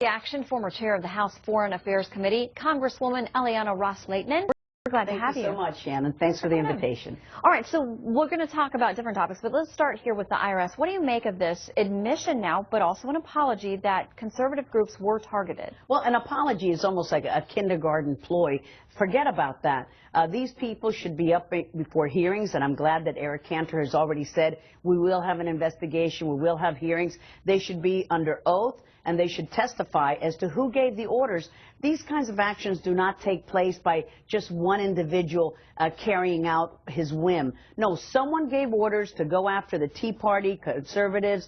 Reaction, former chair of the House Foreign Affairs Committee, Congresswoman Ileana Ros-Lehtinen. We're glad to have you. Thank you so much, Shannon. Thanks for the invitation. All right, so we're going to talk about different topics, but let's start here with the IRS. What do you make of this admission now, but also an apology that conservative groups were targeted? Well, an apology is almost like a kindergarten ploy. Forget about that. These people should be up before hearings, and I'm glad that Eric Cantor has already said we will have an investigation, we will have hearings. They should be under oath, and they should testify as to who gave the orders. These kinds of actions do not take place by just one individual carrying out his whim. No, someone gave orders to go after the Tea Party, conservatives,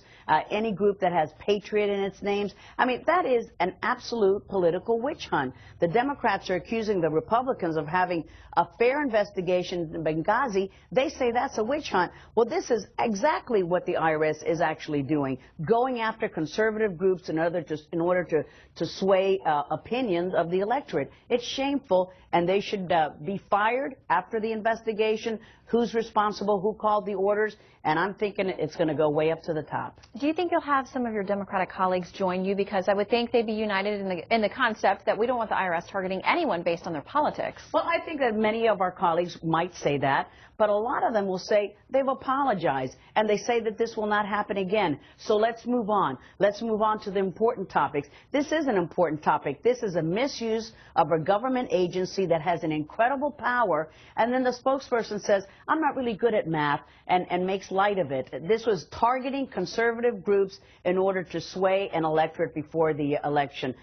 any group that has patriot in its names. I mean, that is an absolute political witch hunt. The Democrats are accusing the Republicans of having a fair investigation in Benghazi. They say that's a witch hunt. Well, this is exactly what the IRS is actually doing, going after conservative groups in order to sway opinions of the electorate. It's shameful, and they should be fired after the investigation. Who's responsible? Who called the orders? And I'm thinking it's going to go way up to the top. Do you think you'll have some of your Democratic colleagues join you? Because I would think they'd be united in the concept that we don't want the IRS targeting anyone based on their politics. Well, I think that many of our colleagues might say that, but a lot of them will say they've apologized, and they say that this will not happen again. So let's move on. Let's move on to the important topics. This is an important topic. This is a misuse of a government agency that has an incredible power, and then the spokesperson says, I'm not really good at math, and makes light of it. This was targeting conservative groups in order to sway an electorate before the election.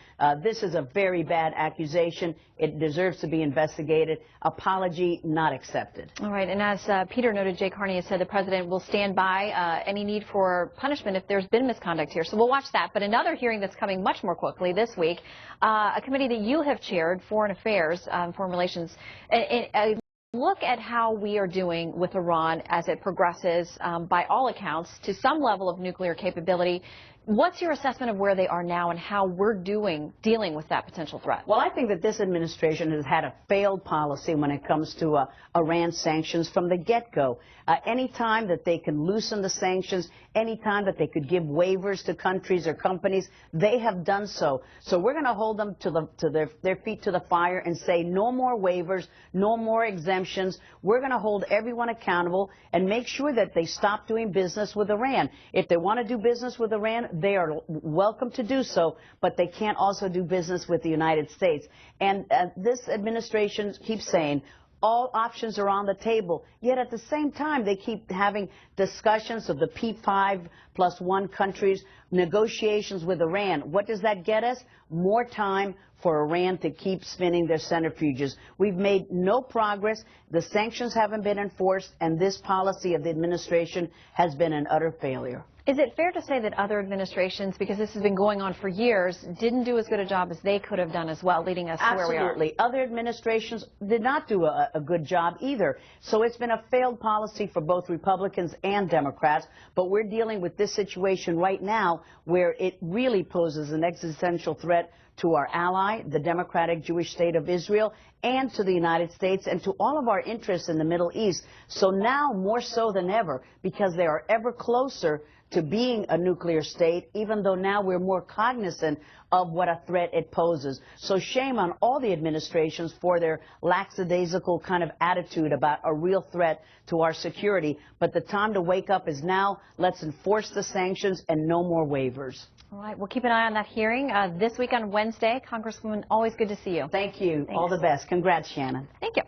This is a very bad accusation. It deserves to be investigated. Apology not accepted. All right, and as Peter noted, Jay Carney has said the president will stand by any need for punishment if there's been misconduct here. So we'll watch that. But another hearing that's coming much more quickly this week, a committee that you have chaired, Foreign Affairs, Foreign Relations, look at how we are doing with Iran as it progresses, by all accounts, to some level of nuclear capability. What's your assessment of where they are now and how we're dealing with that potential threat? Well, I think that this administration has had a failed policy when it comes to Iran sanctions from the get-go. Any time that they can loosen the sanctions, any time that they could give waivers to countries or companies, they have done so. So we're going to hold them to their feet to the fire and say no more waivers, no more exemptions. We're going to hold everyone accountable and make sure that they stop doing business with Iran. If they want to do business with Iran, they are welcome to do so, but they can't also do business with the United States. And this administration keeps saying all options are on the table, yet at the same time they keep having discussions of the P5+1 countries, negotiations with Iran. What does that get us? More time for Iran to keep spinning their centrifuges. We've made no progress. The sanctions haven't been enforced, and this policy of the administration has been an utter failure. Is it fair to say that other administrations, because this has been going on for years, didn't do as good a job as they could have done as well, leading us to where we are? Absolutely. Other administrations did not do a good job either. So it's been a failed policy for both Republicans and Democrats. But we're dealing with this situation right now where it really poses an existential threat to our ally, the Democratic Jewish State of Israel, and to the United States, and to all of our interests in the Middle East. So now, more so than ever, because they are ever closer to being a nuclear state, even though now we're more cognizant of what a threat it poses. So shame on all the administrations for their lackadaisical kind of attitude about a real threat to our security. But the time to wake up is now. Let's enforce the sanctions and no more waivers. All right, we'll keep an eye on that hearing this week on Wednesday. Congresswoman, always good to see you. Thank you. Thanks. All the best. Congrats, Shannon. Thank you.